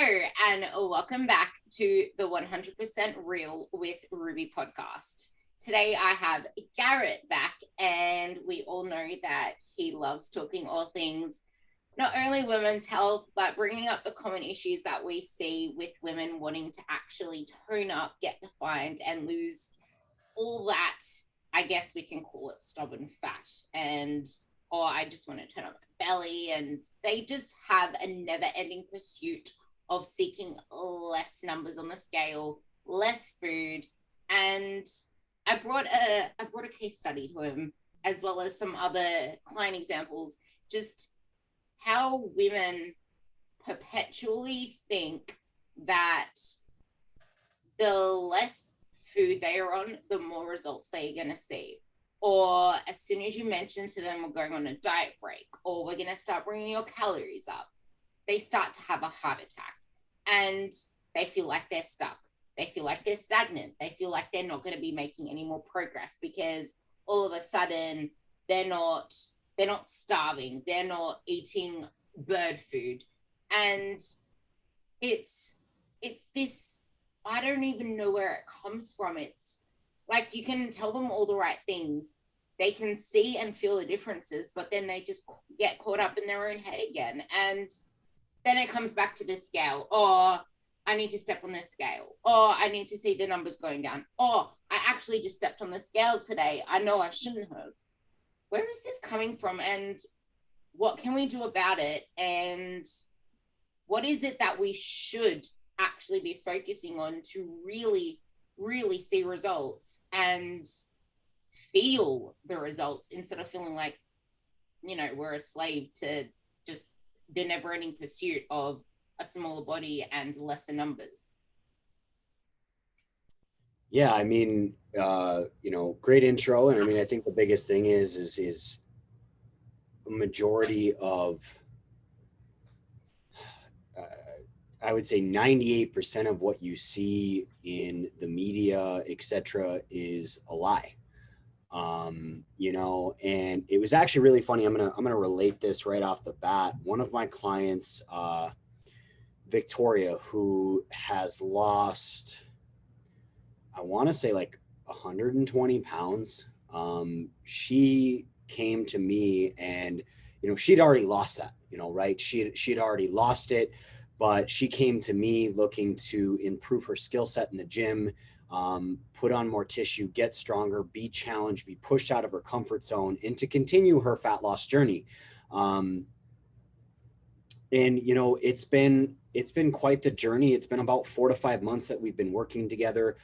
and welcome back to the 100% Real with Ruby podcast. Today I have Garrett back, and we all know that he loves talking all things, not only women's health, but bringing up the common issues that we see with women wanting to actually tone up, get defined, and lose all that, I guess we can call it stubborn fat, or I just want to turn up my belly, and they just have a never-ending pursuit of seeking less numbers on the scale, less food. And I brought a case study to him, as well as some other client examples, just how women perpetually think that the less food they are on, the more results they're going to see. Or as soon as you mention to them, we're going on a diet break, or we're going to start bringing your calories up, they start to have a heart attack, and they feel like they're stuck. They feel like they're stagnant. They feel like they're not going to be making any more progress, because all of a sudden they're not starving. They're not eating bird food. And it's this, I don't even know where it comes from. It's like, you can tell them all the right things. They can see and feel the differences, but then they just get caught up in their own head again. And then it comes back to the scale. Oh, I need to step on the scale. Oh, I need to see the numbers going down. Oh, I actually just stepped on the scale today. I know I shouldn't have. Where is this coming from, and what can we do about it? And what is it that we should actually be focusing on to really, really see results and feel the results, instead of feeling like, we're a slave to just the never-ending pursuit of a smaller body and lesser numbers? Yeah, I mean, great intro. And I mean, I think the biggest thing is a majority of, I would say 98% of what you see in the media, etc., is a lie. And it was actually really funny. I'm gonna relate this right off the bat. One of my clients, Victoria, who has lost, I want to say like 120 pounds. She came to me, and, she'd already lost that, right? She'd already lost it, but she came to me looking to improve her skill set in the gym, put on more tissue, get stronger, be challenged, be pushed out of her comfort zone, and to continue her fat loss journey. And it's been quite the journey. It's been about 4 to 5 months that we've been working together.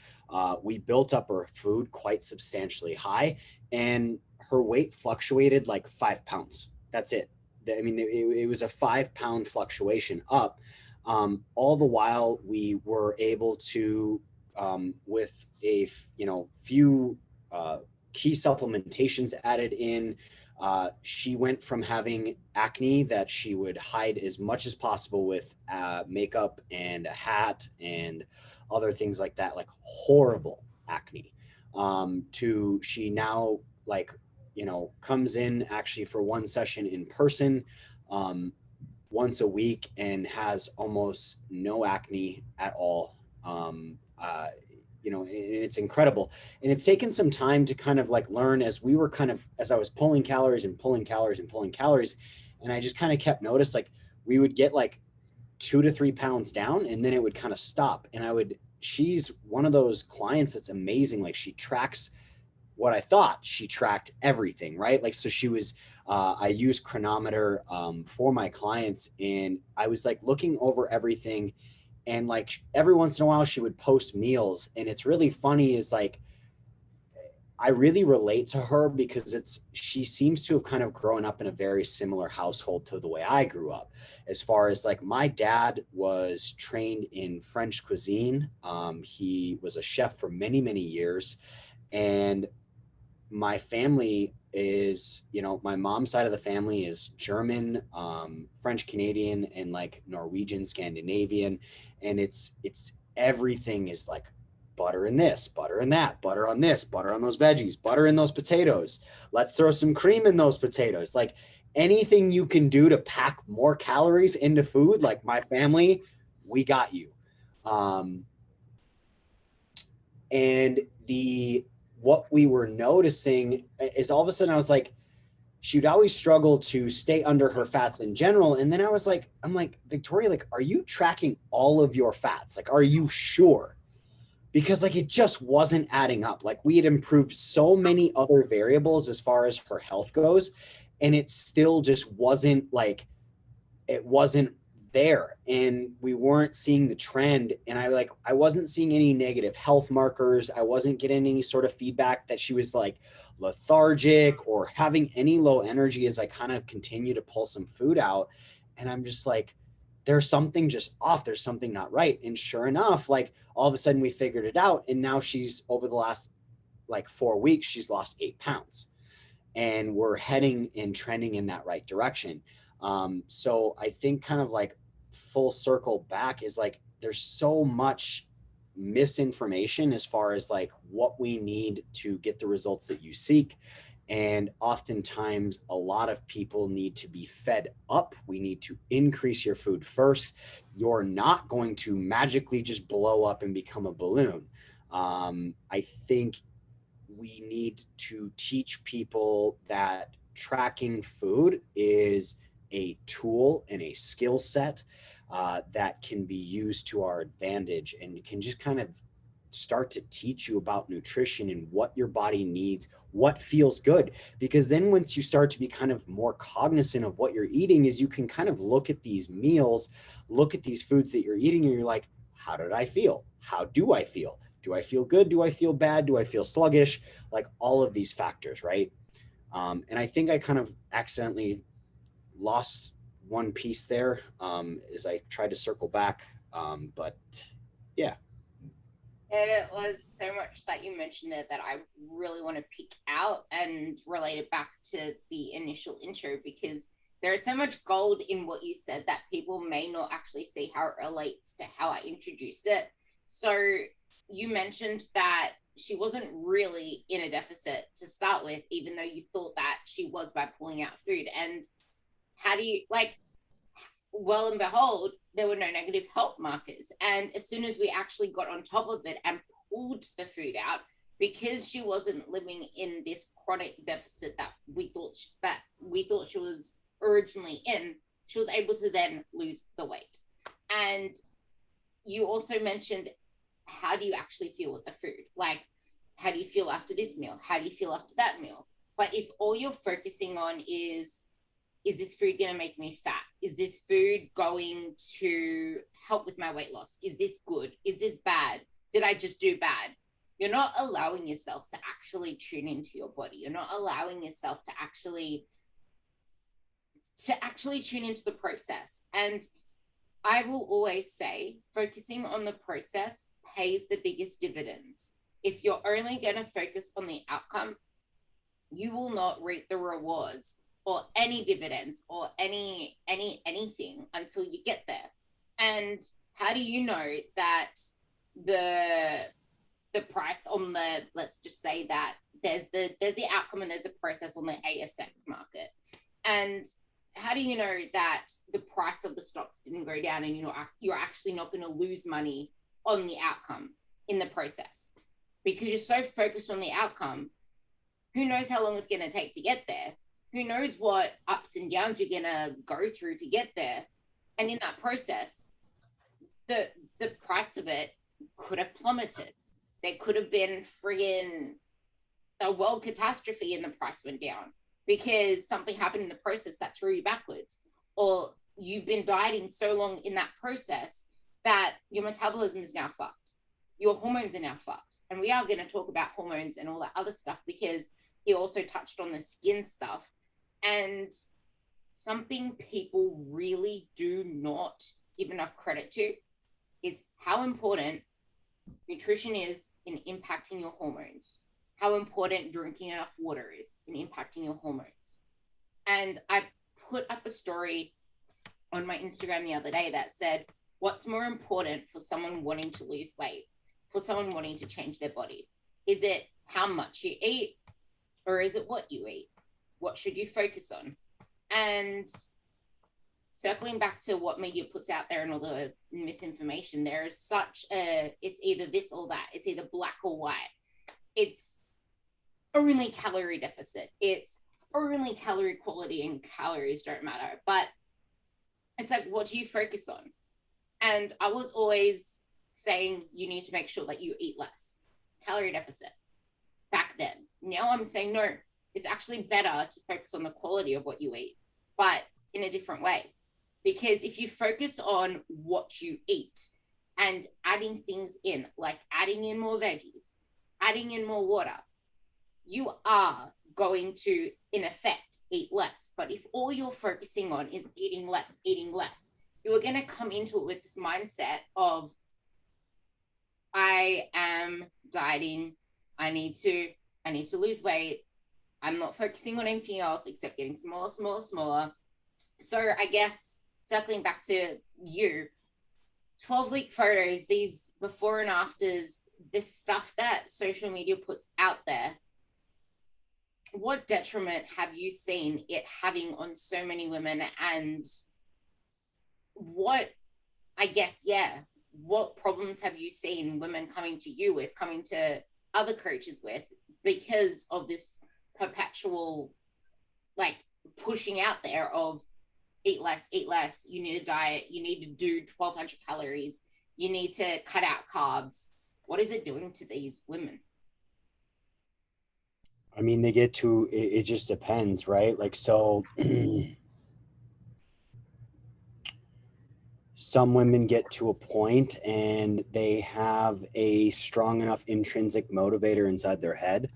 We built up her food quite substantially high, and her weight fluctuated like 5 pounds. That's it. I mean, it was a 5-pound fluctuation up. All the while, we were able to, with a few key supplementations added in, she went from having acne that she would hide as much as possible with makeup and a hat and other things like that, like horrible acne, to she now, like, comes in actually for one session in person once a week and has almost no acne at all. It's incredible. And it's taken some time to kind of like learn, as I was pulling calories and pulling calories and pulling calories. And I just kind of kept notice, like, we would get like 2 to 3 pounds down, and then it would kind of stop. And she's one of those clients that's amazing. Like, she tracks what I thought she tracked everything, right? Like, so she was, I use Chronometer for my clients, and I was like looking over everything. And like every once in a while she would post meals, and it's really funny, is like, I really relate to her because she seems to have kind of grown up in a very similar household to the way I grew up. As far as like, my dad was trained in French cuisine. He was a chef for many, many years. And my family is, my mom's side of the family is German, French Canadian, and like Norwegian, Scandinavian. And it's everything is like butter in this, butter in that, butter on this, butter on those veggies, butter in those potatoes. Let's throw some cream in those potatoes. Like, anything you can do to pack more calories into food. Like, my family we got you. And what we were noticing is all of a sudden I was like, she'd always struggle to stay under her fats in general. And then I'm like, Victoria, like, are you tracking all of your fats? Like, are you sure? Because like, it just wasn't adding up. Like we had improved so many other variables as far as her health goes. And it still just wasn't like, it wasn't there, and we weren't seeing the trend. And I wasn't seeing any negative health markers. I wasn't getting any sort of feedback that she was like lethargic or having any low energy as I kind of continue to pull some food out. And I'm just like, there's something just off, there's something not right. And sure enough, like all of a sudden we figured it out, and now she's, over the last like 4 weeks, she's lost 8 pounds, and we're heading and trending in that right direction. So I think kind of like full circle back is like, there's so much misinformation as far as like what we need to get the results that you seek. And oftentimes a lot of people need to be fed up. We need to increase your food first. You're not going to magically just blow up and become a balloon. I think we need to teach people that tracking food is a tool and a skill set that can be used to our advantage, and can just kind of start to teach you about nutrition and what your body needs, what feels good. Because then once you start to be kind of more cognizant of what you're eating, is you can kind of look at these meals, look at these foods that you're eating, and you're like, how did I feel? How do I feel? Do I feel good? Do I feel bad? Do I feel sluggish? Like all of these factors, right? And I think I kind of accidentally lost one piece there as I tried to circle back. But yeah. It was so much that you mentioned there that I really want to pick out and relate it back to the initial intro, because there is so much gold in what you said that people may not actually see how it relates to how I introduced it. So you mentioned that she wasn't really in a deficit to start with, even though you thought that she was by pulling out food. And how do you, like, well and behold, there were no negative health markers. And as soon as we actually got on top of it and pulled the food out, because she wasn't living in this chronic deficit that we thought she was originally in, she was able to then lose the weight. And you also mentioned, how do you actually feel with the food? Like, how do you feel after this meal? How do you feel after that meal? But if all you're focusing on is this food going to make me fat? Is this food going to help with my weight loss? Is this good? Is this bad? Did I just do bad? You're not allowing yourself to actually tune into your body. You're not allowing yourself to actually tune into the process. And I will always say, focusing on the process pays the biggest dividends. If you're only going to focus on the outcome, you will not reap the rewards or any dividends or anything until you get there. And how do you know that the price on the, let's just say that there's the outcome and there's a process on the ASX market, and how do you know that the price of the stocks didn't go down and you're actually not going to lose money on the outcome in the process? Because you're so focused on the outcome, who knows how long it's going to take to get there? Who knows what ups and downs you're going to go through to get there? And in that process, the price of it could have plummeted. There could have been friggin' a world catastrophe and the price went down because something happened in the process that threw you backwards. Or you've been dieting so long in that process that your metabolism is now fucked. Your hormones are now fucked. And we are going to talk about hormones and all that other stuff, because he also touched on the skin stuff. And something people really do not give enough credit to is how important nutrition is in impacting your hormones, how important drinking enough water is in impacting your hormones. And I put up a story on my Instagram the other day that said, what's more important for someone wanting to lose weight, for someone wanting to change their body? Is it how much you eat, or is it what you eat? What should you focus on? And circling back to what media puts out there and all the misinformation, there is such a, it's either this or that. It's either black or white. It's only calorie deficit. It's only calorie quality, and calories don't matter. But it's like, what do you focus on? And I was always saying you need to make sure that you eat less. Calorie deficit back then. Now I'm saying no, it's actually better to focus on the quality of what you eat, but in a different way. Because if you focus on what you eat and adding things in, like adding in more veggies, adding in more water, you are going to, in effect, eat less. But if all you're focusing on is eating less, you are going to come into it with this mindset of, I am dieting, I need to lose weight. I'm not focusing on anything else except getting smaller. So I guess circling back to you, 12-week photos, these before and afters, this stuff that social media puts out there, what detriment have you seen it having on so many women? And what, I guess, what problems have you seen women coming to you with, coming to other coaches with, because of this perpetual, like, pushing out there of eat less, you need a diet, you need to do 1,200 calories, you need to cut out carbs? What is it doing to these women? I mean, they get to, it just depends, right? Like, so some women get to a point and they have a strong enough intrinsic motivator inside their head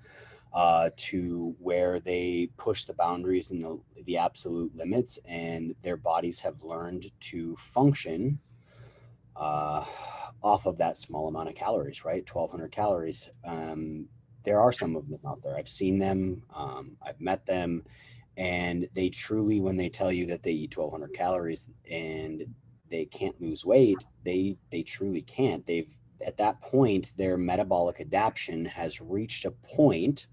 to where they push the boundaries and the absolute limits, and their bodies have learned to function off of that small amount of calories, right? 1,200 calories. There are some of them out there. I've seen them. I've met them, and they truly, when they tell you that they eat 1,200 calories and they can't lose weight, they truly can't. They've, at that point, their metabolic adaptation has reached a point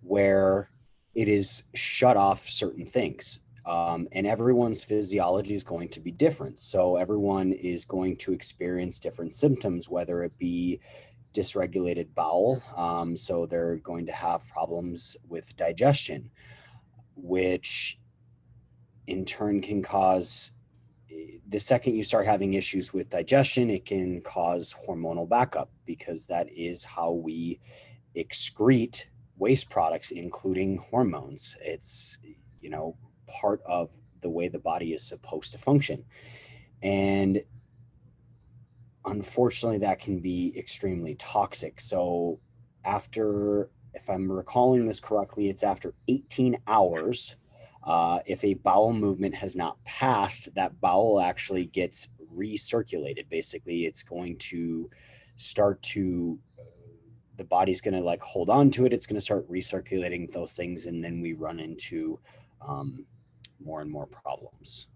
where it is shut off certain things. And everyone's physiology is going to be different. So everyone is going to experience different symptoms, whether it be dysregulated bowel. So they're going to have problems with digestion, which in turn can cause, the second you start having issues with digestion, it can cause hormonal backup, because that is how we excrete waste products, including hormones. It's, part of the way the body is supposed to function. And unfortunately, that can be extremely toxic. So after, if I'm recalling this correctly, it's after 18 hours, if a bowel movement has not passed, that bowel actually gets recirculated. Basically, it's going to start to, the body's going to like hold on to it. It's going to start recirculating those things. And then we run into more and more problems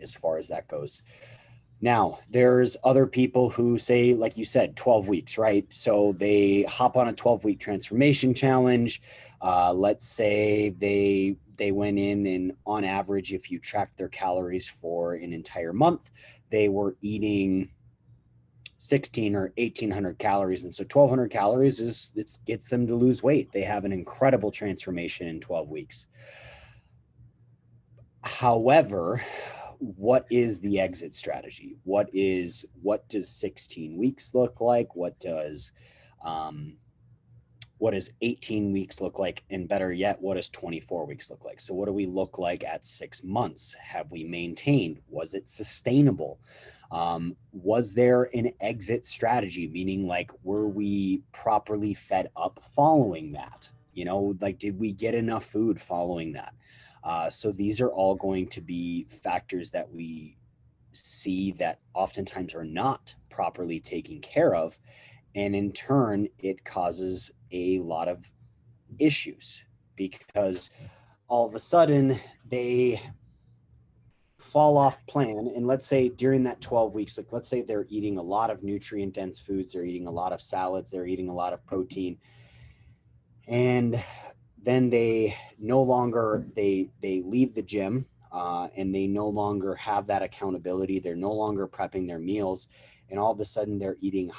as far as that goes. Now, there's other people who say, like you said, 12 weeks, right? So they hop on a 12-week transformation challenge. Let's say they went in and on average, if you track their calories for an entire month, they were eating 16 or 1,800 calories. And so 1,200 calories it gets them to lose weight. They have an incredible transformation in 12 weeks. However, what is the exit strategy? What does 16 weeks look like? What does 18 weeks look like? And better yet, what does 24 weeks look like? So what do we look like at 6 months? Have we maintained? Was it sustainable? Was there an exit strategy? Meaning, like, were we properly fed up following that? Like, did we get enough food following that? So these are all going to be factors that we see that oftentimes are not properly taken care of. And in turn, it causes a lot of issues, because all of a sudden they fall off plan. And let's say during that 12 weeks, like, let's say they're eating a lot of nutrient dense foods, they're eating a lot of salads, they're eating a lot of protein, and then they no longer, they leave the gym. and they no longer have that accountability. They're no longer prepping their meals, and all of a sudden they're eating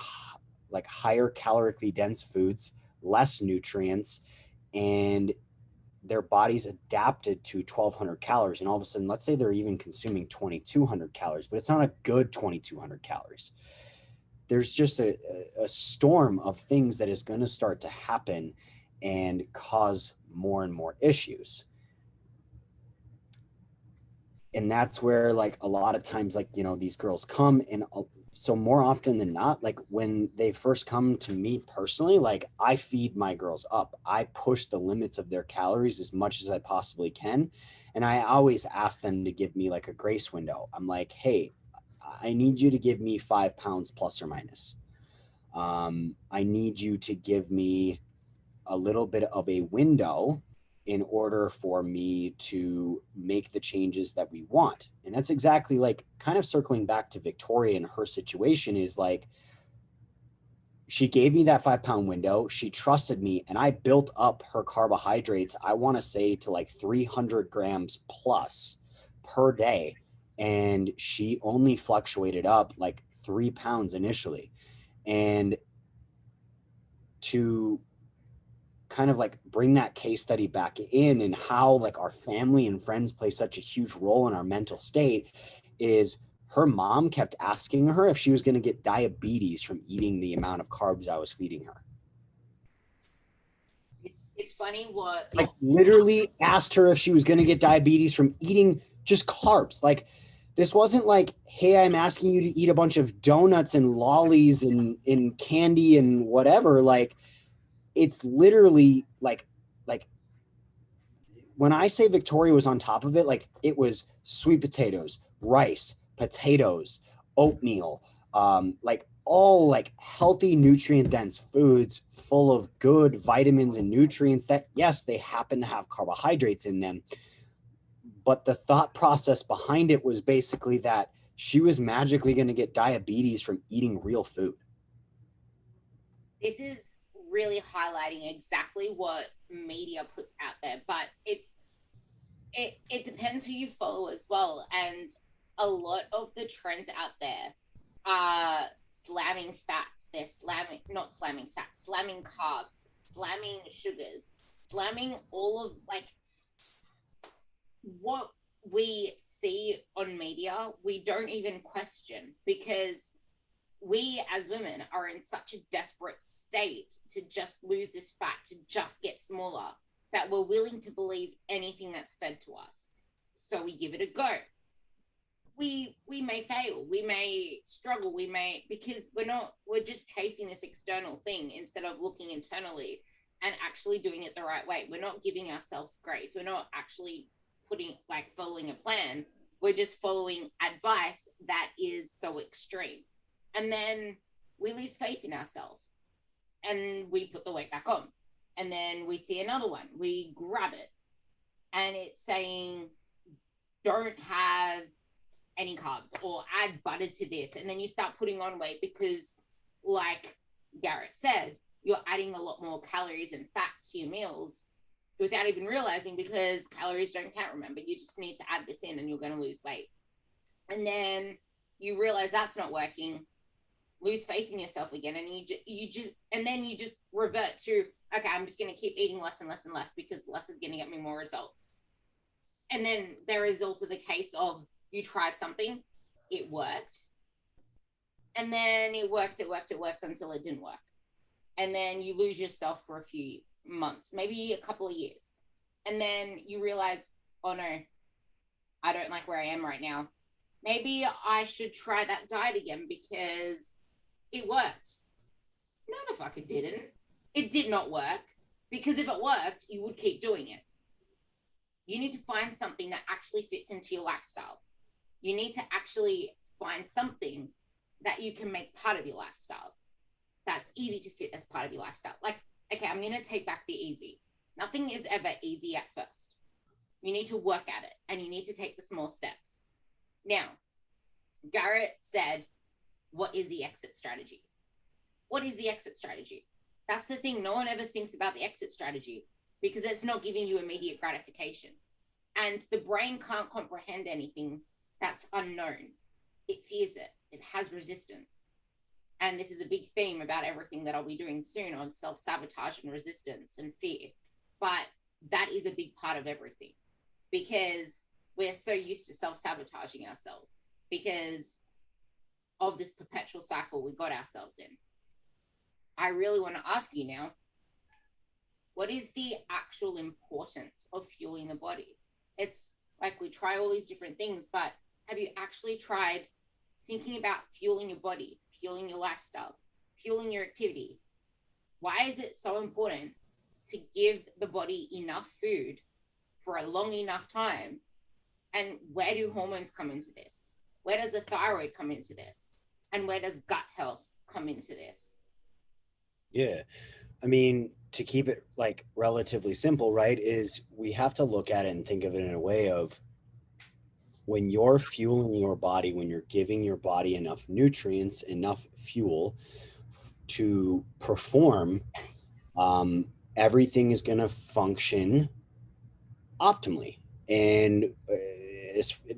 like higher calorically dense foods, less nutrients, and their body's adapted to 1,200 calories. And all of a sudden, let's say they're even consuming 2,200 calories, but it's not a good 2,200 calories. There's just a storm of things that is going to start to happen and cause more and more issues. And that's where, like, a lot of times, like, you know, these girls come, and so more often than not, like when they first come to me personally, like I feed my girls up. I push the limits of their calories as much as I possibly can. And I always ask them to give me like a grace window. I'm like, hey, I need you to give me 5 pounds plus or minus. I need you to give me a little bit of a window in order for me to make the changes that we want. And that's exactly, like, kind of circling back to Victoria and her situation, is like, she gave me that 5 pound window. She trusted me, and I built up her carbohydrates, I want to say, to like 300 grams plus per day. And she only fluctuated up like 3 pounds initially. And to kind of like bring that case study back in, and how like our family and friends play such a huge role in our mental state, is her mom kept asking her if she was going to get diabetes from eating the amount of carbs I was feeding her. It's funny what, Like, literally asked her if she was going to get diabetes from eating just carbs. Like, this wasn't like, hey, I'm asking you to eat a bunch of donuts and lollies and candy and whatever. Like, it's literally like when I say Victoria was on top of it, like, it was sweet potatoes, rice, potatoes, oatmeal, like all like healthy, nutrient dense foods full of good vitamins and nutrients that, yes, they happen to have carbohydrates in them. But the thought process behind it was basically that she was magically going to get diabetes from eating real food. this is really highlighting exactly what media puts out there, but it depends who you follow as well. And a lot of the trends out there are slamming fats. They're slamming, not slamming fats, slamming carbs, slamming sugars, slamming all of, like, what we see on media, we don't even question, because we as women are in such a desperate state to just lose this fat, to just get smaller, that we're willing to believe anything that's fed to us. So we give it a go. We may fail, we may struggle, we may, because we're just chasing this external thing instead of looking internally and actually doing it the right way. We're not giving ourselves grace. We're not actually following a plan. We're just following advice that is so extreme. And then we lose faith in ourselves and we put the weight back on. And then we see another one, we grab it, and it's saying, don't have any carbs or add butter to this. And then you start putting on weight because, like Garrett said, you're adding a lot more calories and fats to your meals without even realizing, because calories don't count, remember. You just need to add this in and you're going to lose weight. And then you realize that's not working, lose faith in yourself again, and you just revert to, okay, I'm just going to keep eating less and less and less because less is going to get me more results. And then there is also the case of, you tried something, it worked, and then it worked until it didn't work, and then you lose yourself for a few months, maybe a couple of years, and then you realize, oh no, I don't like where I am right now. Maybe I should try that diet again because it worked. No, the fuck it didn't. It did not work, because if it worked, you would keep doing it. You need to find something that actually fits into your lifestyle. You need to actually find something that you can make part of your lifestyle, that's easy to fit as part of your lifestyle. Like, okay, I'm going to take back the easy. Nothing is ever easy at first. You need to work at it, and you need to take the small steps. Now, Garrett said, what is the exit strategy? What is the exit strategy? That's the thing. No one ever thinks about the exit strategy, because it's not giving you immediate gratification. And the brain can't comprehend anything that's unknown. It fears it. It has resistance. And this is a big theme about everything that I'll be doing soon on self-sabotage and resistance and fear. But that is a big part of everything, because we're so used to self-sabotaging ourselves because of this perpetual cycle we got ourselves in. I really want to ask you now, what is the actual importance of fueling the body? It's like we try all these different things, but have you actually tried thinking about fueling your body, fueling your lifestyle, fueling your activity? Why is it so important to give the body enough food for a long enough time? And where do hormones come into this? Where does the thyroid come into this? And where does gut health come into this? Yeah. I mean, to keep it like relatively simple, right, is we have to look at it and think of it in a way of when you're fueling your body, when you're giving your body enough nutrients, enough fuel to perform, everything is going to function optimally. And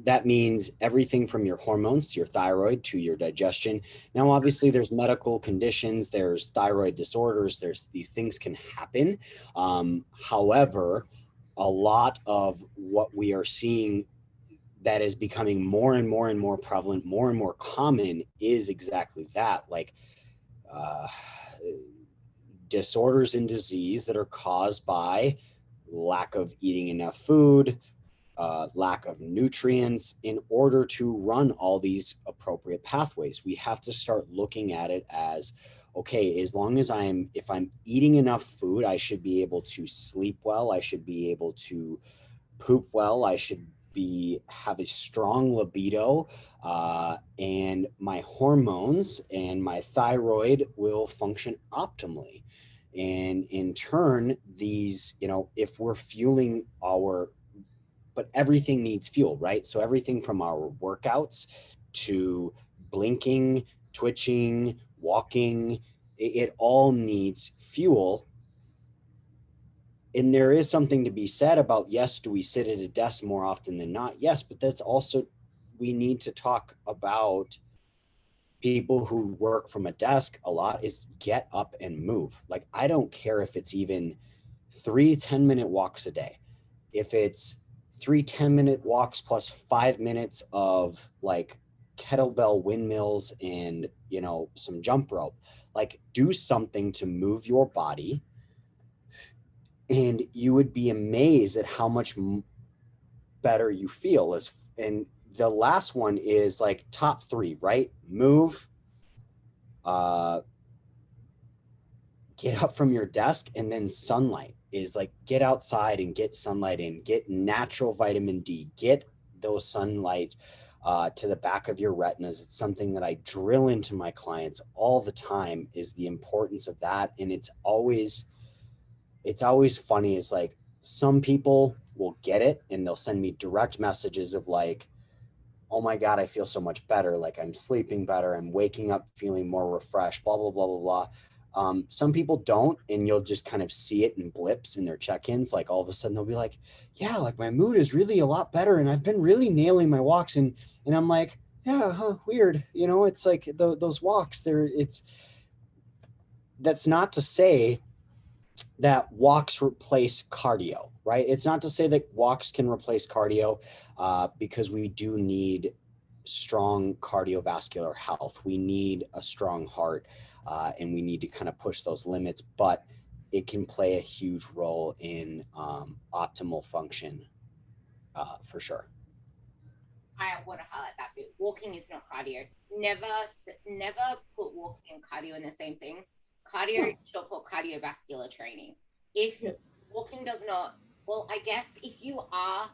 that means everything from your hormones to your thyroid to your digestion. Now, obviously, there's medical conditions, there's thyroid disorders, there's these things can happen. However, a lot of what we are seeing that is becoming more and more and more prevalent, more and more common is exactly that. Like, uh, disorders and disease that are caused by lack of eating enough food, lack of nutrients in order to run all these appropriate pathways. We have to start looking at it as, okay, as long as if I'm eating enough food, I should be able to sleep well. I should be able to poop well. I should have a strong libido, and my hormones and my thyroid will function optimally. And in turn, these, if we're fueling but everything needs fuel, right? So everything from our workouts to blinking, twitching, walking, it all needs fuel. And there is something to be said about, yes, do we sit at a desk more often than not? Yes, but that's also, we need to talk about people who work from a desk a lot is get up and move. Like, I don't care if it's even 3 10-minute walks a day. If it's 3 10-minute walks plus 5 minutes of like kettlebell windmills and, some jump rope, like do something to move your body. And you would be amazed at how much better you feel. And the last one is like top three, right? Move, uh, get up from your desk, and then sunlight is like get outside and get sunlight in, get natural vitamin D, get those sunlight to the back of your retinas. It's something that I drill into my clients all the time, is the importance of that. And it's always funny, is like some people will get it and they'll send me direct messages of like, oh my God, I feel so much better. Like I'm sleeping better. I'm waking up feeling more refreshed, blah, blah, blah, blah, blah. Some people don't, and you'll just kind of see it in blips in their check-ins. Like all of a sudden they'll be like, yeah, like my mood is really a lot better. And I've been really nailing my walks. And I'm like, yeah, weird. It's like those walks there. That's not to say that walks replace cardio, right? It's not to say that walks can replace cardio, because we do need strong cardiovascular health. We need a strong heart, and we need to kind of push those limits, but it can play a huge role in optimal function, for sure. I want to highlight that bit. Walking is not cardio. Never, never put walking and cardio in the same thing. Cardio is short for cardiovascular training. If walking does not, well, I guess if you are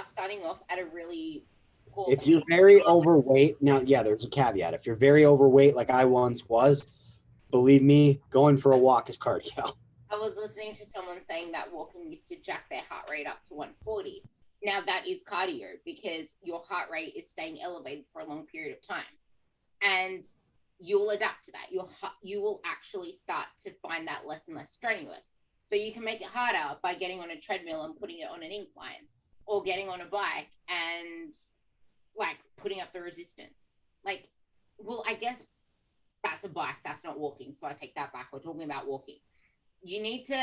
starting off at a really poor, if you're very overweight, now, yeah, there's a caveat. If you're very overweight, like I once was, believe me, going for a walk is cardio. I was listening to someone saying that walking used to jack their heart rate up to 140. Now that is cardio because your heart rate is staying elevated for a long period of time. And you'll adapt to that. You will actually start to find that less and less strenuous. So you can make it harder by getting on a treadmill and putting it on an incline, or getting on a bike and like putting up the resistance. Like, well, I guess that's a bike, that's not walking. So I take that back. We're talking about walking. You need to,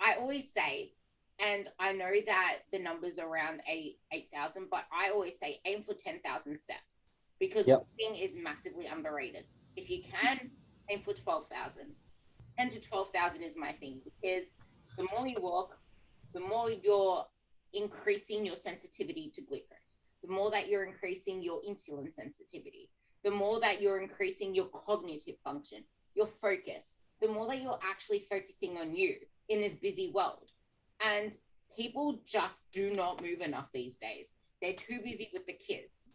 I always say, and I know that the number's around 8,000, but I always say aim for 10,000 steps because walking is massively underrated. If you can, aim for 12,000. 10 to 12,000 is my thing because the more you walk, the more you're increasing your sensitivity to glucose, the more that you're increasing your insulin sensitivity, the more that you're increasing your cognitive function, your focus, the more that you're actually focusing on you in this busy world. And people just do not move enough these days. They're too busy with the kids.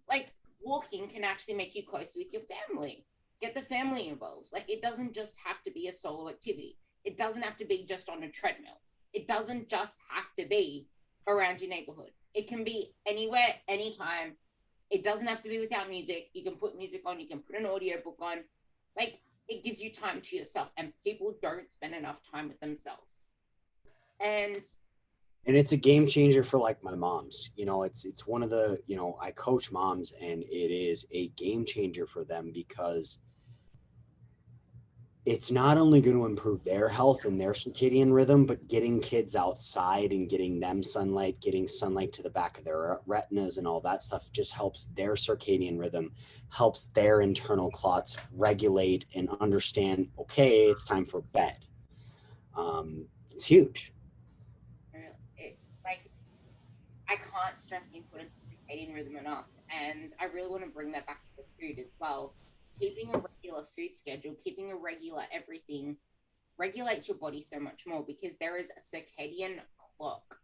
Like, walking can actually make you closer with your family. Get the family involved. Like, it doesn't just have to be a solo activity. It doesn't have to be just on a treadmill. It doesn't just have to be around your neighborhood. It can be anywhere, anytime. It doesn't have to be without music. You can put music on. You can put an audiobook on. Like, it gives you time to yourself, and people don't spend enough time with themselves. And it's a game changer for like my moms. You know, it's one of the, you know, I coach moms, and it is a game changer for them because it's not only going to improve their health and their circadian rhythm, but getting kids outside and getting them sunlight, getting sunlight to the back of their retinas and all that stuff just helps their circadian rhythm, helps their internal clocks regulate and understand, okay, it's time for bed. It's huge. Like, I can't stress the importance of circadian rhythm enough. And I really want to bring that back to the food as well. Keeping a regular food schedule, keeping a regular everything regulates your body so much more because there is a circadian clock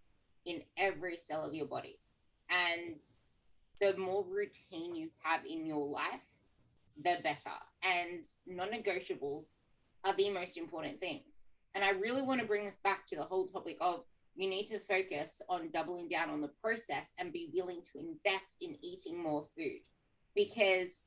in every cell of your body. And the more routine you have in your life, the better. And non-negotiables are the most important thing. And I really want to bring this back to the whole topic of you need to focus on doubling down on the process and be willing to invest in eating more food. Because,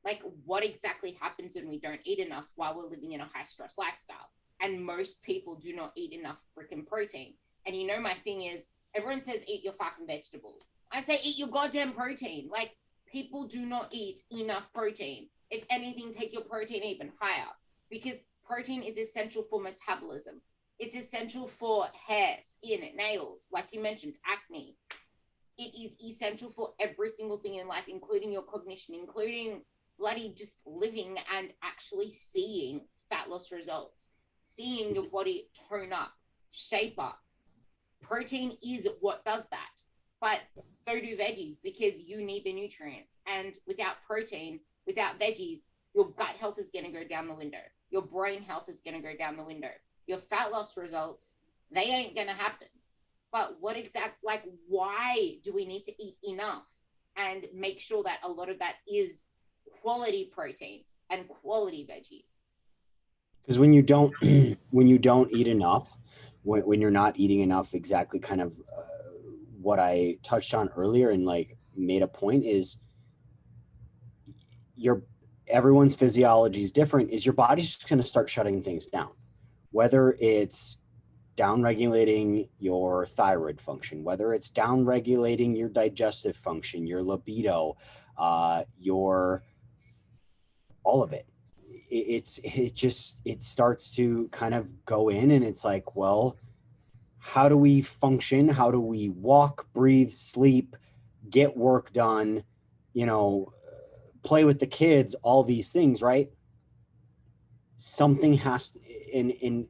like, what exactly happens when we don't eat enough while we're living in a high stress lifestyle? And most people do not eat enough freaking protein. And you know, my thing is, everyone says eat your fucking vegetables. I say eat your goddamn protein. Like, people do not eat enough protein. If anything, take your protein even higher because protein is essential for metabolism. It's essential for hair, skin, nails, like you mentioned, acne. It is essential for every single thing in life, including your cognition, including bloody just living and actually seeing fat loss results, seeing your body tone up, shape up. Protein is what does that. But so do veggies because you need the nutrients. And without protein, without veggies, your gut health is going to go down the window. Your brain health is going to go down the window. Your fat loss results, they ain't going to happen. But what like, why do we need to eat enough and make sure that a lot of that is quality protein and quality veggies? Because when you don't, when you don't eat enough, when you're not eating enough, exactly kind of what I touched on earlier and like made a point is everyone's physiology is different, is your body's just going to start shutting things down, whether it's down regulating your thyroid function, whether it's down regulating your digestive function, your libido, your, all of it. It starts to kind of go in and it's like, well, how do we function? How do we walk, breathe, sleep, get work done, you know, play with the kids, all these things, right? Something has to,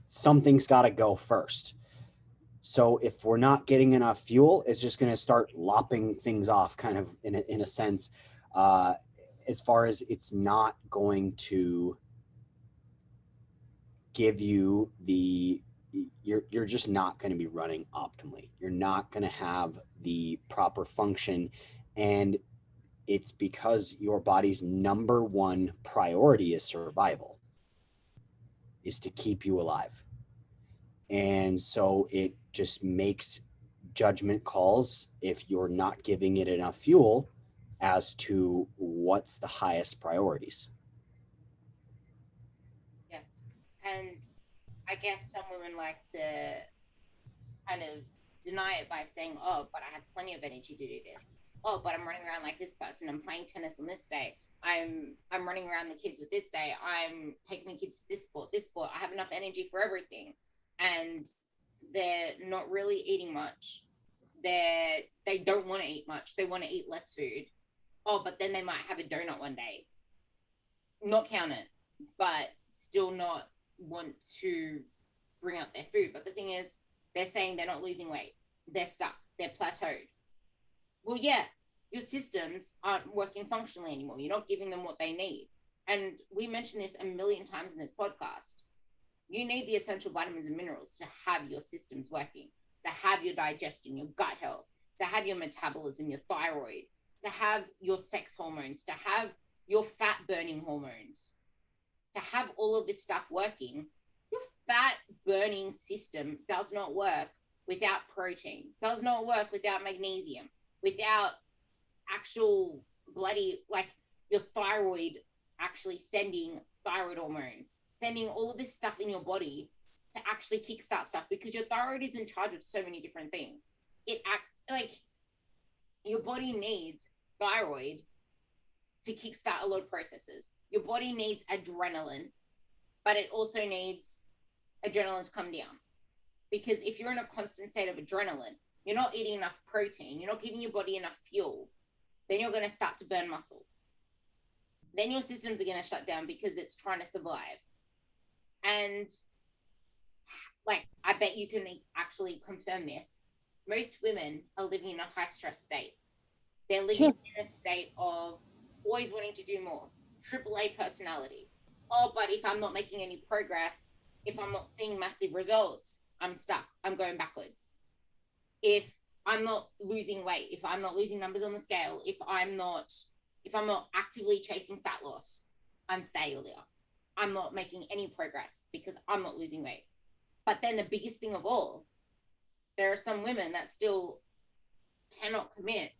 something's got to go first. So if we're not getting enough fuel, it's just going to start lopping things off kind of in a sense, as far as it's not going to give you you're just not going to be running optimally. You're not going to have the proper function. And it's because your body's number one priority is survival, is to keep you alive. And so it just makes judgment calls if you're not giving it enough fuel as to what's the highest priorities. Yeah. And I guess some women like to kind of deny it by saying, oh, but I have plenty of energy to do this. Oh, but I'm running around like this person. I'm playing tennis on this day. I'm running around the kids with this day. I'm taking the kids to this sport, this sport. I have enough energy for everything. And they're not really eating much. They don't want to eat much. They want to eat less food. Oh, but then they might have a donut one day. Not count it, but still not want to bring up their food. But the thing is, they're saying they're not losing weight. They're stuck. They're plateaued. Well, yeah, your systems aren't working functionally anymore. You're not giving them what they need. And we mentioned this a million times in this podcast. You need the essential vitamins and minerals to have your systems working, to have your digestion, your gut health, to have your metabolism, your thyroid, to have your sex hormones, to have your fat burning hormones, to have all of this stuff working. Your fat burning system does not work without protein, does not work without magnesium, without actual bloody, like your thyroid actually sending thyroid hormone, sending all of this stuff in your body to actually kickstart stuff, because your thyroid is in charge of so many different things. Like your body needs thyroid to kickstart a lot of processes. Your body needs adrenaline, but it also needs adrenaline to come down. Because if you're in a constant state of adrenaline, you're not eating enough protein, you're not giving your body enough fuel, then you're going to start to burn muscle. Then your systems are going to shut down because it's trying to survive. And like, I bet you can actually confirm this. Most women are living in a high stress state. They're living in a state of always wanting to do more, AAA personality. Oh, but if I'm not making any progress, if I'm not seeing massive results, I'm stuck. I'm going backwards. If I'm not losing weight, if I'm not losing numbers on the scale, if I'm not actively chasing fat loss, I'm failure. I'm not making any progress because I'm not losing weight. But then the biggest thing of all, there are some women that still cannot commit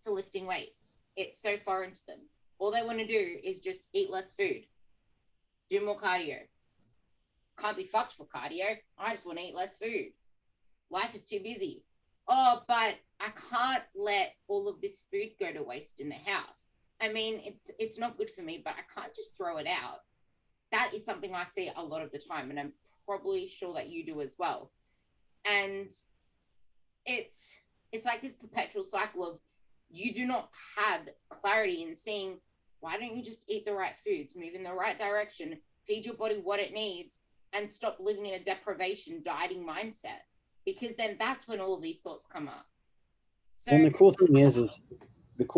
to lifting weights. It's so far into them. All they want to do is just eat less food, do more cardio. Can't be fucked for cardio. I just want to eat less food. Life is too busy. Oh, but I can't let all of this food go to waste in the house. I mean, it's not good for me, but I can't just throw it out. That is something I see a lot of the time, and I'm probably sure that you do as well. And it's like this perpetual cycle of, you do not have clarity in seeing, why don't you just eat the right foods, move in the right direction, feed your body what it needs, and stop living in a deprivation dieting mindset, because then that's when all of these thoughts come up. So, and the cool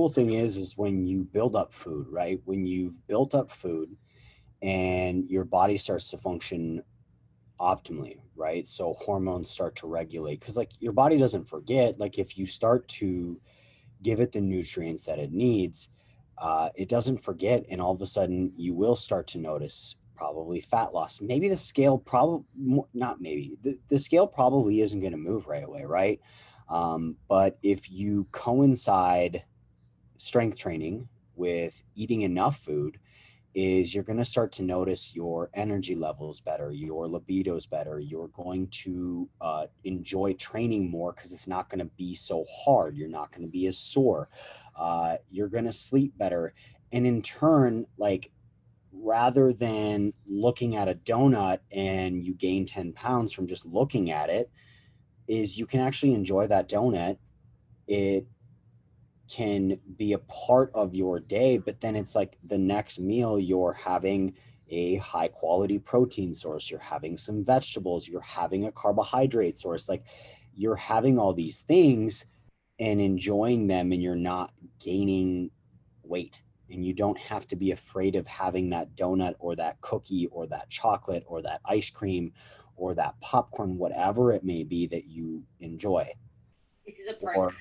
thing is when you build up food, right? When you've built up food and your body starts to function optimally, right? So hormones start to regulate, because like your body doesn't forget. Like if you start to give it the nutrients that it needs, it doesn't forget, and all of a sudden you will start to notice probably fat loss. Maybe the scale probably not, maybe the scale probably isn't going to move right away, right? But if you coincide strength training with eating enough food, is you're going to start to notice your energy levels better, your libido's better. You're going to enjoy training more because it's not going to be so hard. You're not going to be as sore. You're going to sleep better. And in turn, like, rather than looking at a donut and you gain 10 pounds from just looking at it, is you can actually enjoy that donut. It can be a part of your day, but then it's like the next meal, you're having a high quality protein source, you're having some vegetables, you're having a carbohydrate source, like you're having all these things and enjoying them, and you're not gaining weight, and you don't have to be afraid of having that donut or that cookie or that chocolate or that ice cream or that popcorn, whatever it may be that you enjoy. this is a process.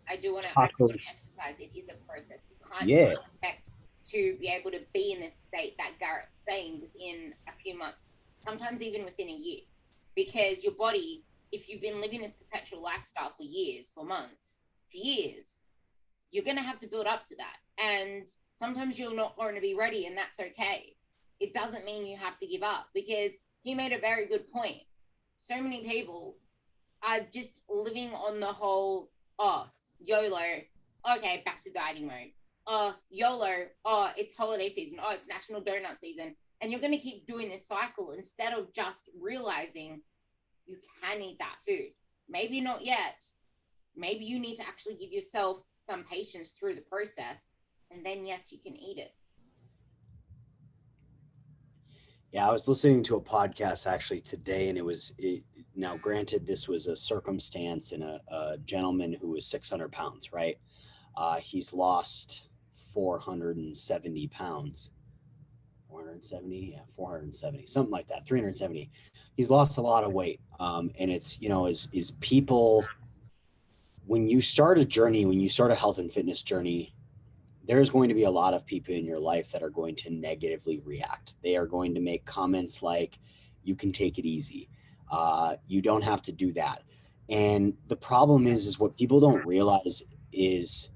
I do want to emphasize, it is a process. You can't expect to be able to be in this state that Garrett's saying within a few months, sometimes even within a year, because your body, if you've been living this perpetual lifestyle for years, for months, for years, you're going to have to build up to that. And sometimes you're not going to be ready, and that's okay. It doesn't mean you have to give up, because he made a very good point. So many people are just living on the whole, oh, YOLO, okay, back to dieting mode. Oh, YOLO, oh, it's holiday season. Oh, it's National Donut season. And you're going to keep doing this cycle instead of just realizing you can eat that food. Maybe not yet. Maybe you need to actually give yourself some patience through the process. And then, yes, you can eat it. Yeah, I was listening to a podcast actually today, and now granted, this was a circumstance in a gentleman who was 600 pounds, right? He's lost 470 pounds. 470, yeah, 470, something like that, 370. He's lost a lot of weight. And it's, is people, when you start a journey, when you start a health and fitness journey, there's going to be a lot of people in your life that are going to negatively react. They are going to make comments like, you can take it easy. You don't have to do that. And the problem is what people don't realize is,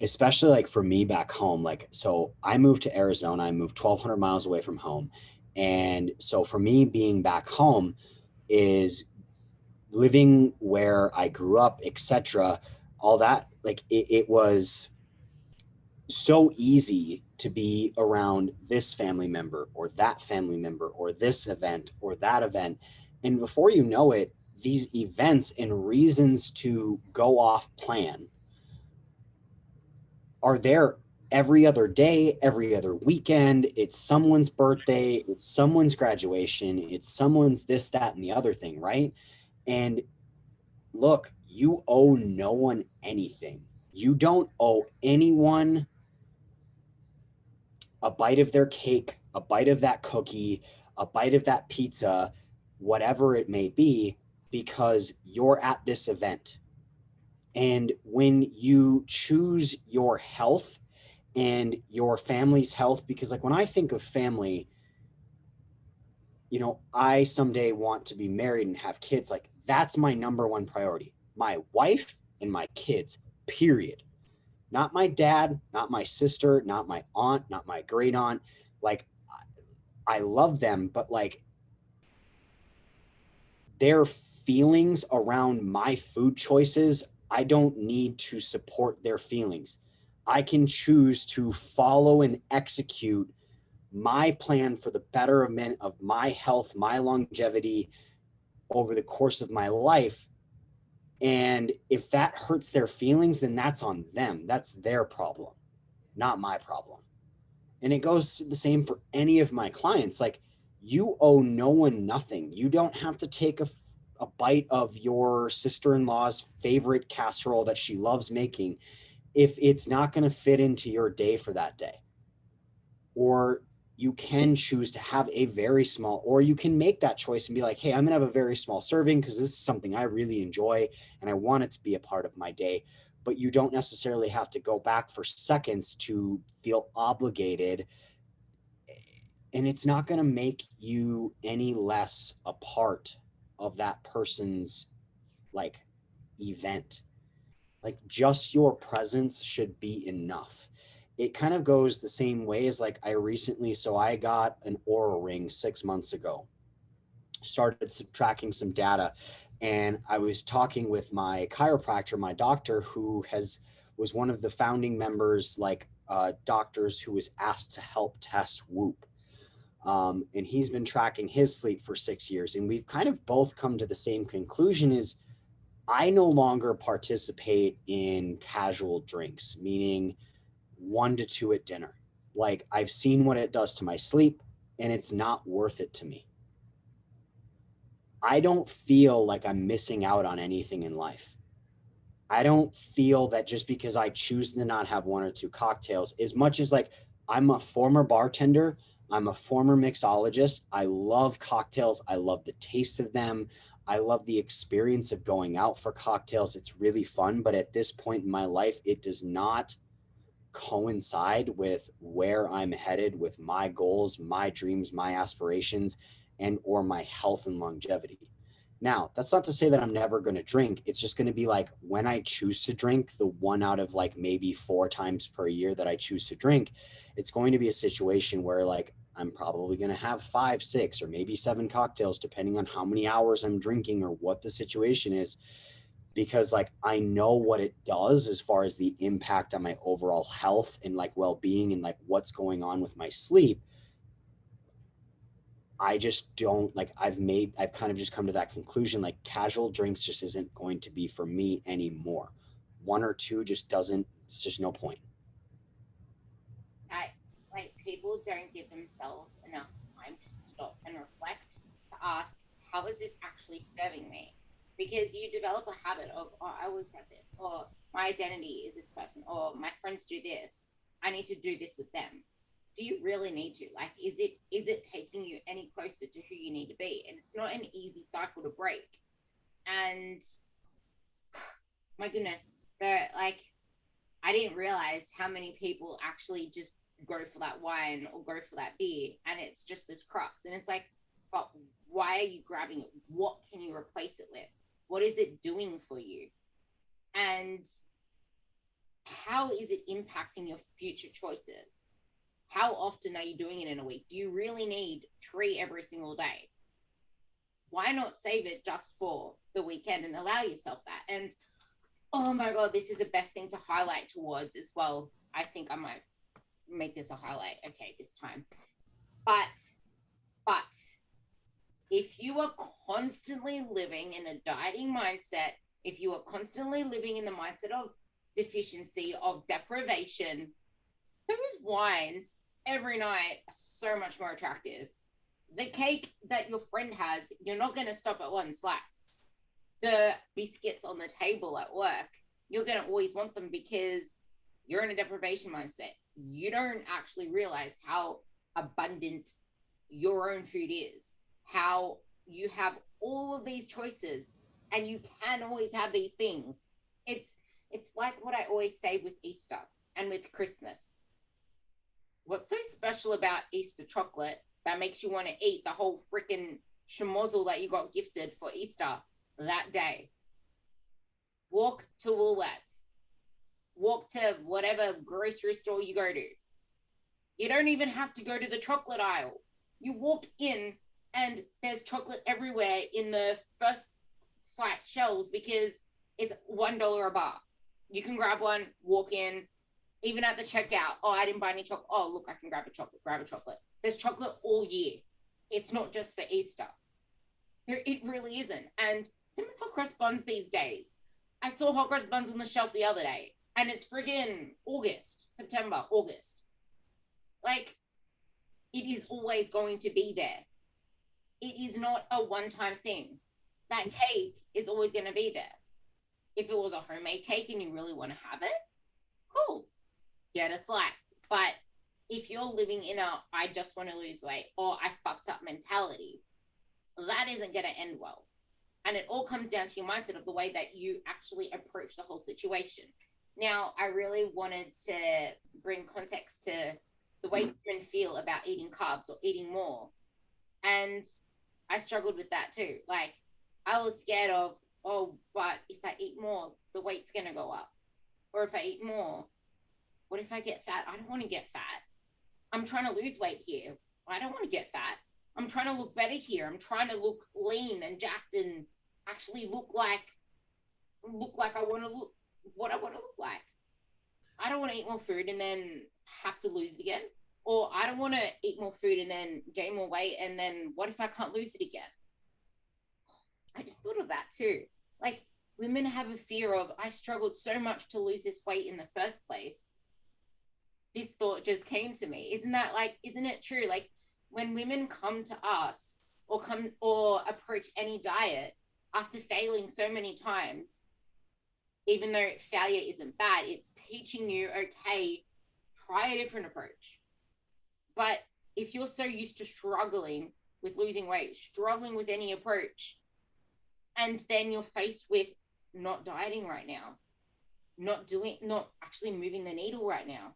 especially like for me back home, like, so I moved to Arizona, I moved 1,200 miles away from home. And so for me, being back home is living where I grew up, etc. All that, like it was so easy to be around this family member or that family member or this event or that event. And before you know it, these events and reasons to go off plan are there every other day, every other weekend. It's someone's birthday, it's someone's graduation, it's someone's this, that, and the other thing, right? And look, you owe no one anything. You don't owe anyone a bite of their cake, a bite of that cookie, a bite of that pizza, whatever it may be, because you're at this event. And when you choose your health and your family's health, because like when I think of family, I someday want to be married and have kids. Like that's my number one priority. My wife and my kids, period. Not my dad, not my sister, not my aunt, not my great aunt. Like I love them, but like their feelings around my food choices, I don't need to support their feelings. I can choose to follow and execute my plan for the betterment of my health, my longevity over the course of my life. And if that hurts their feelings, then that's on them. That's their problem, not my problem. And it goes the same for any of my clients. Like you owe no one nothing. You don't have to take a bite of your sister-in-law's favorite casserole that she loves making if it's not going to fit into your day for that day. Or you can choose to have a very small, or you can make that choice and be like, hey, I'm going to have a very small serving because this is something I really enjoy and I want it to be a part of my day. But you don't necessarily have to go back for seconds to feel obligated. And it's not going to make you any less a part of that person's like event. Like just your presence should be enough. It kind of goes the same way as like I got an Oura ring 6 months ago, started tracking some data, and I was talking with my chiropractor, my doctor, who was one of the founding members, like doctors who was asked to help test Whoop. And he's been tracking his sleep for 6 years. And we've kind of both come to the same conclusion is I no longer participate in casual drinks, meaning 1 to 2 at dinner. Like I've seen what it does to my sleep and it's not worth it to me. I don't feel like I'm missing out on anything in life. I don't feel that just because I choose to not have 1 or 2 cocktails, as much as like I'm a former bartender, I'm a former mixologist. I love cocktails. I love the taste of them. I love the experience of going out for cocktails. It's really fun. But at this point in my life, it does not coincide with where I'm headed with my goals, my dreams, my aspirations, and or my health and longevity. Now, that's not to say that I'm never going to drink. It's just going to be like when I choose to drink, the 1 out of like maybe 4 times per year that I choose to drink, it's going to be a situation where like I'm probably going to have 5, 6, or maybe 7 cocktails, depending on how many hours I'm drinking or what the situation is. Because like, I know what it does as far as the impact on my overall health and like well-being and like what's going on with my sleep. I just don't like, I've kind of just come to that conclusion, like casual drinks just isn't going to be for me anymore. One or two just doesn't, it's just no point. I like people don't give themselves enough time to stop and reflect to ask, how is this actually serving me? Because you develop a habit of, oh, I always have this, or my identity is this person, or my friends do this. I need to do this with them. Do you really need to? Like, is it taking you any closer to who you need to be? And it's not an easy cycle to break. And my goodness, they're like, I didn't realize how many people actually just go for that wine or go for that beer, and it's just this crux. And it's like, but why are you grabbing it? What can you replace it with? What is it doing for you? And how is it impacting your future choices? How often are you doing it in a week? Do you really need 3 every single day? Why not save it just for the weekend and allow yourself that? And oh my God, this is the best thing to highlight towards as well. I think I might make this a highlight. Okay, this time. But if you are constantly living in a dieting mindset, if you are constantly living in the mindset of deficiency, of deprivation, those wines every night are so much more attractive. The cake that your friend has, you're not going to stop at one slice. The biscuits on the table at work, you're going to always want them because you're in a deprivation mindset. You don't actually realize how abundant your own food is, how you have all of these choices and you can always have these things. It's like what I always say with Easter and with Christmas. What's so special about Easter chocolate that makes you want to eat the whole freaking schmozzle that you got gifted for Easter that day? Walk to Woolworths, walk to whatever grocery store you go to. You don't even have to go to the chocolate aisle. You walk in and there's chocolate everywhere in the first sight shelves because it's $1 a bar. You can grab one, walk in, even at the checkout. Oh, I didn't buy any chocolate. Oh, look, I can grab a chocolate. There's chocolate all year. It's not just for Easter. It really isn't. And same with hot cross buns these days. I saw hot cross buns on the shelf the other day, and it's friggin' September, August. Like, it is always going to be there. It is not a one-time thing. That cake is always going to be there. If it was a homemade cake and you really want to have it, cool, get a slice. But if you're living in a I just want to lose weight or I fucked up mentality, that isn't going to end well. And it all comes down to your mindset of the way that you actually approach the whole situation. Now, I really wanted to bring context to the way women feel about eating carbs or eating more. And I struggled with that too. Like, I was scared of, oh, but if I eat more, the weight's going to go up. Or if I eat more, what if I get fat? I don't want to get fat. I'm trying to lose weight here. I don't want to get fat. I'm trying to look better here. I'm trying to look lean and jacked and actually look like I want to look what I want to look like. I don't want to eat more food and then have to lose it again. Or I don't want to eat more food and then gain more weight. And then what if I can't lose it again? I just thought of that too. Like, women have a fear of, I struggled so much to lose this weight in the first place. This thought just came to me. Isn't it true? Like, when women come to us or approach any diet after failing so many times, even though failure isn't bad, it's teaching you, okay, try a different approach. But if you're so used to struggling with losing weight, struggling with any approach, and then you're faced with not dieting right now, not actually moving the needle right now,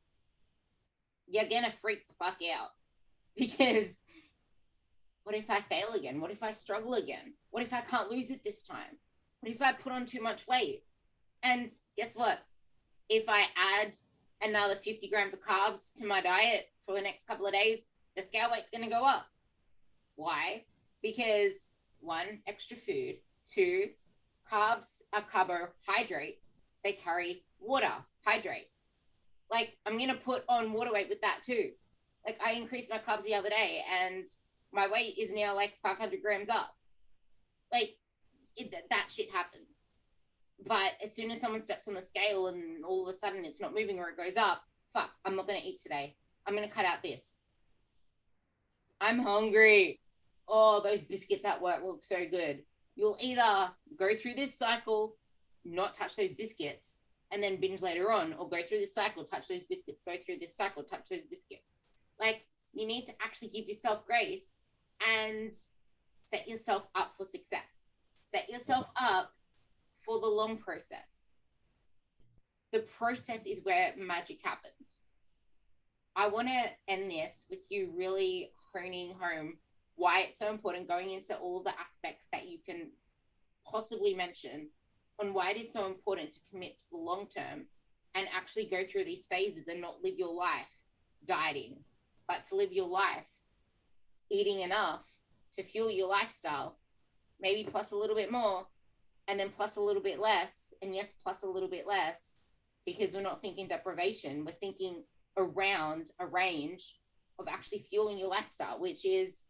you're gonna freak the fuck out. Because what if I fail again? What if I struggle again? What if I can't lose it this time? What if I put on too much weight? And guess what? If I add another 50 grams of carbs to my diet for the next couple of days, the scale weight's going to go up. Why? Because one, extra food. Two, carbs are carbohydrates. They carry water, hydrate. Like, I'm going to put on water weight with that too. Like, I increased my carbs the other day and my weight is now like 500 grams up. Like, that shit happens. But as soon as someone steps on the scale and all of a sudden it's not moving or it goes up, fuck, I'm not going to eat today. I'm going to cut out this. I'm hungry. Oh, those biscuits at work look so good. You'll either go through this cycle, not touch those biscuits, and then binge later on, or go through this cycle, touch those biscuits, go through this cycle, touch those biscuits. Like, you need to actually give yourself grace and set yourself up for success. Set yourself up for the long process. The process is where magic happens. I want to end this with you really honing home why it's so important, going into all of the aspects that you can possibly mention on why it is so important to commit to the long term and actually go through these phases and not live your life dieting, but to live your life eating enough to fuel your lifestyle, maybe plus a little bit more, and then plus a little bit less, and yes, plus a little bit less, because we're not thinking deprivation, we're thinking around a range of actually fueling your lifestyle, which is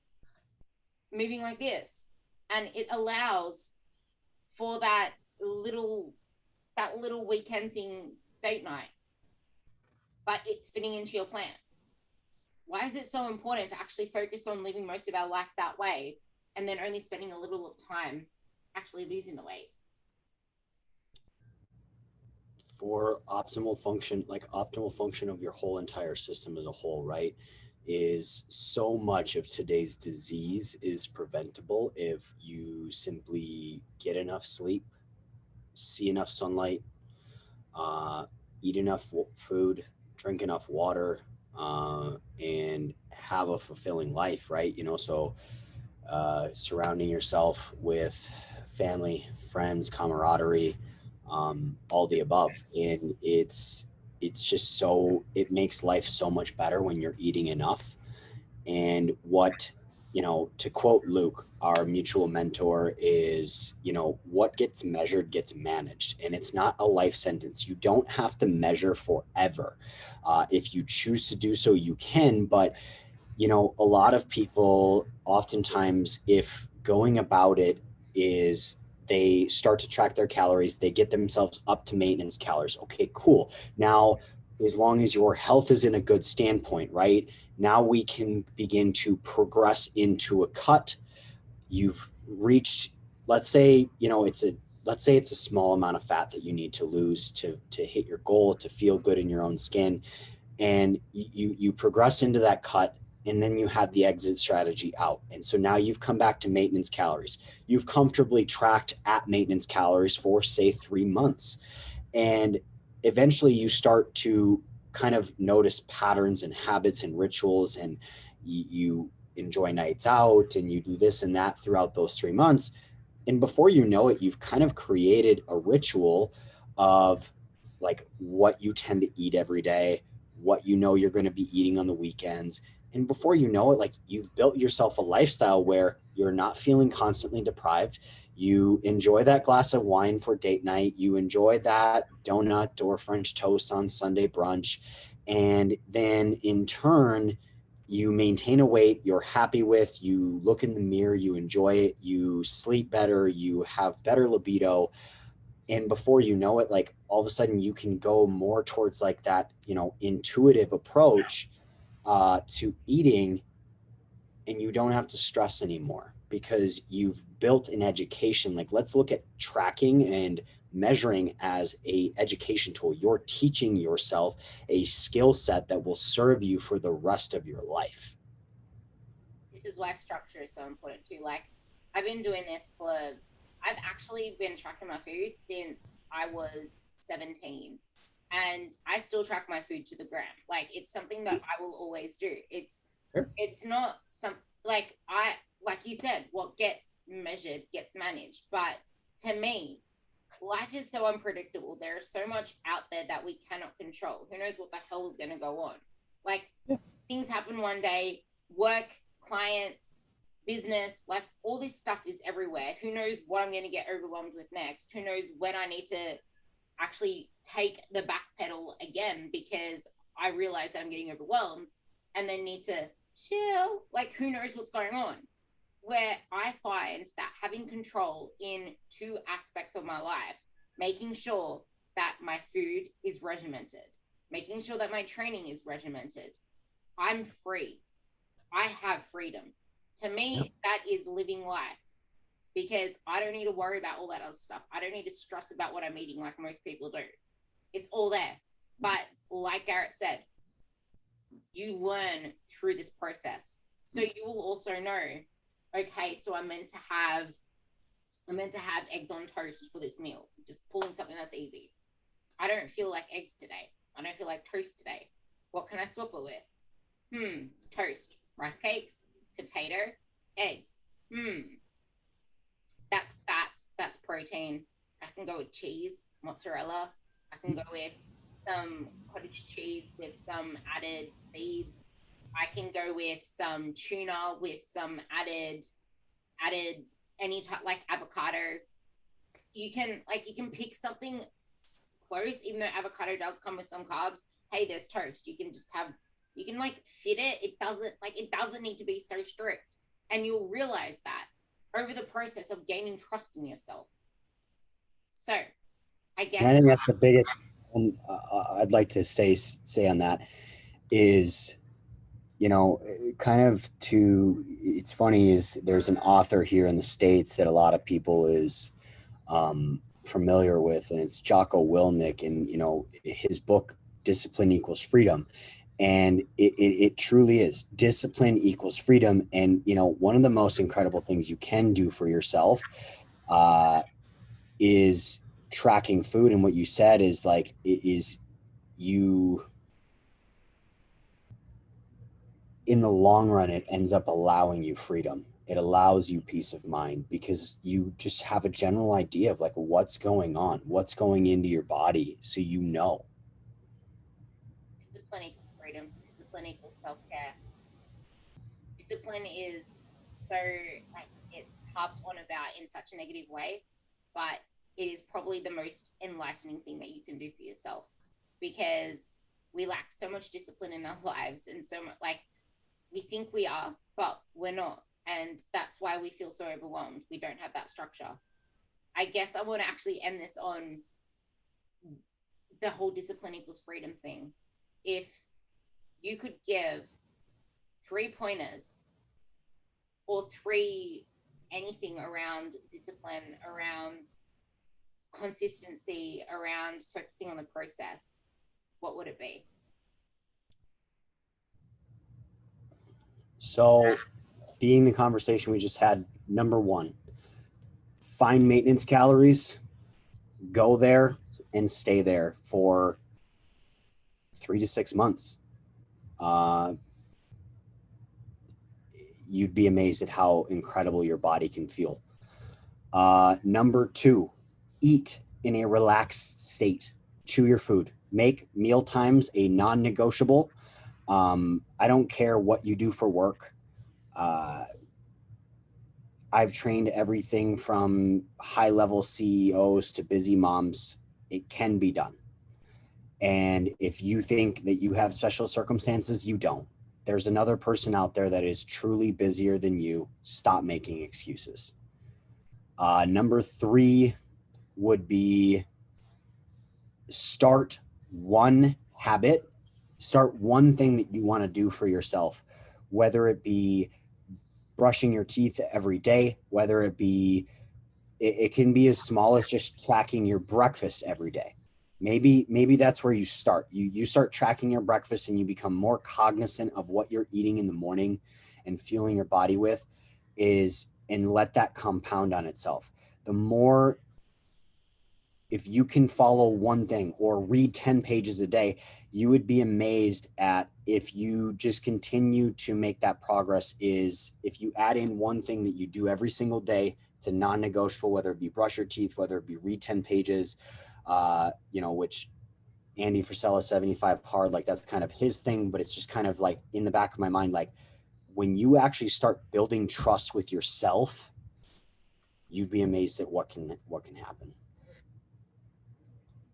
moving like this. And it allows for that little weekend thing, date night, but it's fitting into your plan. Why is it so important to actually focus on living most of our life that way and then only spending a little of time actually losing the weight? For optimal function of your whole entire system as a whole, right? Is so much of today's disease is preventable if you simply get enough sleep, see enough sunlight, eat enough food, drink enough water, and have a fulfilling life, right? So surrounding yourself with family, friends, camaraderie, all the above. And it's just so, it makes life so much better when you're eating enough. And what, to quote Luke, our mutual mentor, is, what gets measured gets managed. And it's not a life sentence. You don't have to measure forever. If you choose to do so, you can. But, a lot of people, oftentimes, if going about it is they start to track their calories, they get themselves up to maintenance calories. Okay, cool. Now, as long as your health is in a good standpoint, right? Now we can begin to progress into a cut. You've reached, let's say it's a small amount of fat that you need to lose to hit your goal, to feel good in your own skin. And you progress into that cut, and then you have the exit strategy out. And so now you've come back to maintenance calories. You've comfortably tracked at maintenance calories for, say, 3 months. And eventually you start to kind of notice patterns and habits and rituals, and you enjoy nights out and you do this and that throughout those 3 months. And before you know it, you've kind of created a ritual of like what you tend to eat every day, what you're going to be eating on the weekends. And before you know it, like, you've built yourself a lifestyle where you're not feeling constantly deprived. You enjoy that glass of wine for date night. You enjoy that donut or French toast on Sunday brunch. And then in turn, you maintain a weight you're happy with, you look in the mirror, you enjoy it, you sleep better, you have better libido. And before you know it, like, all of a sudden you can go more towards like that, intuitive approach to eating, and you don't have to stress anymore because you've built an education. Like, let's look at tracking and measuring as a education tool. You're teaching yourself a skill set that will serve you for the rest of your life. This is why structure is so important too. Like, I've actually been tracking my food since I was 17. And I still track my food to the gram. Like, it's something that I will always do. It's not like you said, what gets measured gets managed. But to me, life is so unpredictable. There is so much out there that we cannot control. Who knows what the hell is going to go on? Like, things happen one day, work, clients, business, like all this stuff is everywhere. Who knows what I'm going to get overwhelmed with next? Who knows when I need to actually take the back pedal again because I realize that I'm getting overwhelmed and then need to chill. Like, who knows what's going on? Where I find that having control in two aspects of my life, making sure that my food is regimented, making sure that my training is regimented, I'm free. I have freedom. To me, that is living life because I don't need to worry about all that other stuff. I don't need to stress about what I'm eating like most people do. It's all there. But like Garrett said, you learn through this process. So you will also know, okay, so I'm meant to have eggs on toast for this meal. Just pulling something that's easy. I don't feel like eggs today. I don't feel like toast today. What can I swap it with? Toast, rice cakes, potato, eggs. That's fats, that's protein. I can go with cheese, mozzarella. I can go with some cottage cheese with some added seeds. I can go with some tuna with some added any type like avocado. You can pick something close, even though avocado does come with some carbs. Hey, there's toast. You can just have like fit it. It doesn't need to be so strict. And you'll realize that over the process of gaining trust in yourself. So I guess I think that's the biggest, and I'd like to say on that is, you know, kind of it's funny is there's an author here in the States that a lot of people is familiar with, and it's Jocko Willink, and, you know, his book, Discipline Equals Freedom. And it truly is. Discipline equals freedom. And, you know, one of the most incredible things you can do for yourself is tracking food. And what you said is like, you, in the long run, it ends up allowing you freedom. It allows you peace of mind because you just have a general idea of like what's going on, what's going into your body. So, you know. Discipline equals freedom. Discipline equals self-care. Discipline is so like it's harped on about in such a negative way, but it is probably the most enlightening thing that you can do for yourself because we lack so much discipline in our lives and so much like we think we are, but we're not. And that's why we feel so overwhelmed. We don't have that structure. I guess I want to actually end this on the whole discipline equals freedom thing. If you could give 3 pointers or 3 anything around discipline, around consistency, around focusing on the process, what would it be? So, being the conversation we just had, number 1, find maintenance calories, go there and stay there for 3 to 6 months. You'd be amazed at how incredible your body can feel. Number 2, eat in a relaxed state. Chew your food. Make meal times a non-negotiable. I don't care what you do for work. I've trained everything from high-level CEOs to busy moms. It can be done. And if you think that you have special circumstances, you don't. There's another person out there that is truly busier than you. Stop making excuses. Number 3 would be start one habit, start one thing that you want to do for yourself, whether it be brushing your teeth every day, whether it be, it can be as small as just tracking your breakfast every day. Maybe that's where you start. You start tracking your breakfast and you become more cognizant of what you're eating in the morning and fueling your body with and let that compound on itself. The more, if you can follow one thing or read 10 pages a day, you would be amazed at if you just continue to make that progress. Is if you add in one thing that you do every single day, it's a non-negotiable, whether it be brush your teeth, whether it be read 10 pages, which Andy Frisella 75 hard, like that's kind of his thing, but it's just kind of like in the back of my mind, like when you actually start building trust with yourself, you'd be amazed at what can happen.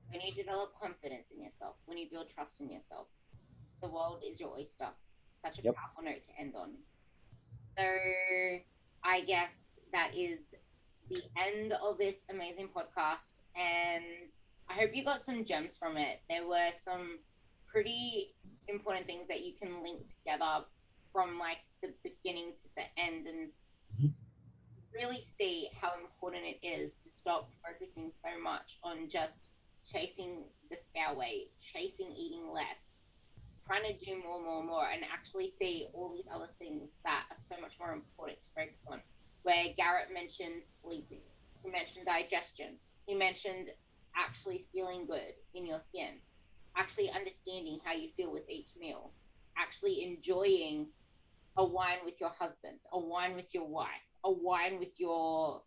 When you develop confidence in yourself, when you build trust in yourself, the world is your oyster. Such a powerful note to end on. So I guess that is the end of this amazing podcast. And I hope you got some gems from it. There were some pretty important things that you can link together from like the beginning to the end, and really see how important it is to stop focusing so much on just chasing the scale weight, chasing eating less, trying to do more, and actually see all these other things that are so much more important to focus on. Where Garrett mentioned sleeping, he mentioned digestion, he mentioned actually feeling good in your skin, actually understanding how you feel with each meal, actually enjoying a wine with your husband, a wine with your wife, a wine with your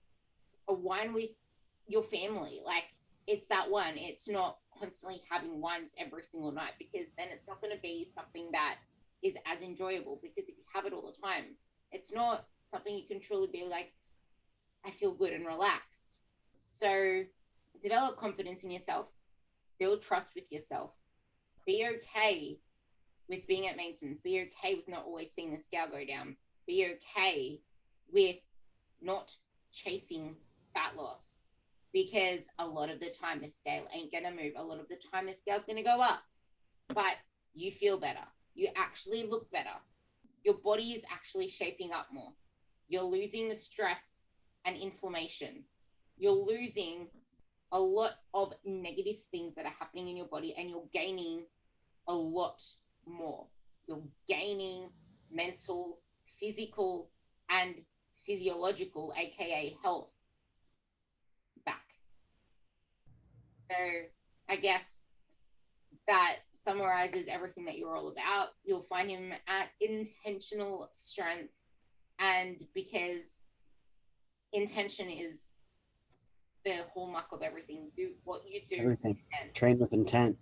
family. Like, it's that one. It's not constantly having wines every single night, because then it's not going to be something that is as enjoyable, because if you have it all the time, it's not something you can truly be like, I feel good and relaxed. So develop confidence in yourself, build trust with yourself, be okay with being at maintenance, be okay with not always seeing the scale go down, be okay with not chasing fat loss, because a lot of the time the scale ain't going to move. A lot of the time the scale's going to go up, but you feel better. You actually look better. Your body is actually shaping up more. You're losing the stress and inflammation. You're losing a lot of negative things that are happening in your body, and you're gaining a lot more. You're gaining mental, physical, and physiological, aka health, back. So I guess that summarizes everything that you're all about. You'll find him at Intentional Strength, and because intention is the hallmark of everything, do what you do. Everything. Train with intent.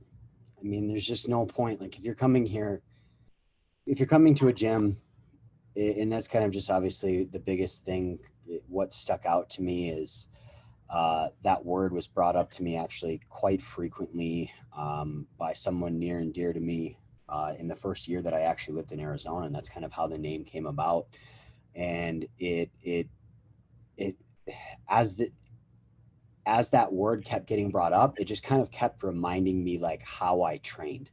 I mean, there's just no point. Like, if you're coming to a gym, and that's kind of just obviously the biggest thing, what stuck out to me is that word was brought up to me actually quite frequently by someone near and dear to me in the first year that I actually lived in Arizona, and that's kind of how the name came about. And it as that word kept getting brought up, it just kind of kept reminding me like how I trained.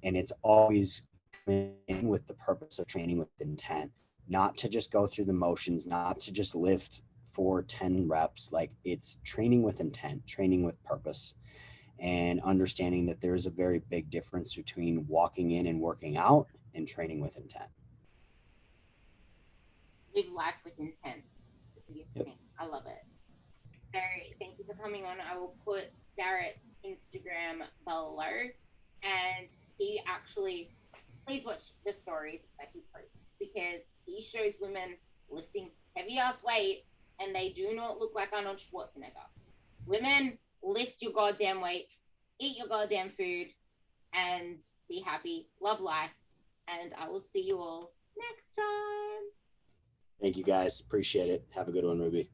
And it's always in with the purpose of training with intent, not to just go through the motions, not to just lift for 10 reps. Like, it's training with intent, training with purpose, and understanding that there's a very big difference between walking in and working out and training with intent. Live life with intent. Yep. I love it. So thank you for coming on. I will put Garrett's Instagram below, and he actually, please watch the stories that he posts, because he shows women lifting heavy ass weight and they do not look like Arnold Schwarzenegger. Women, lift your goddamn weights, eat your goddamn food, and be happy. Love life. And I will see you all next time. Thank you guys. Appreciate it. Have a good one, Ruby.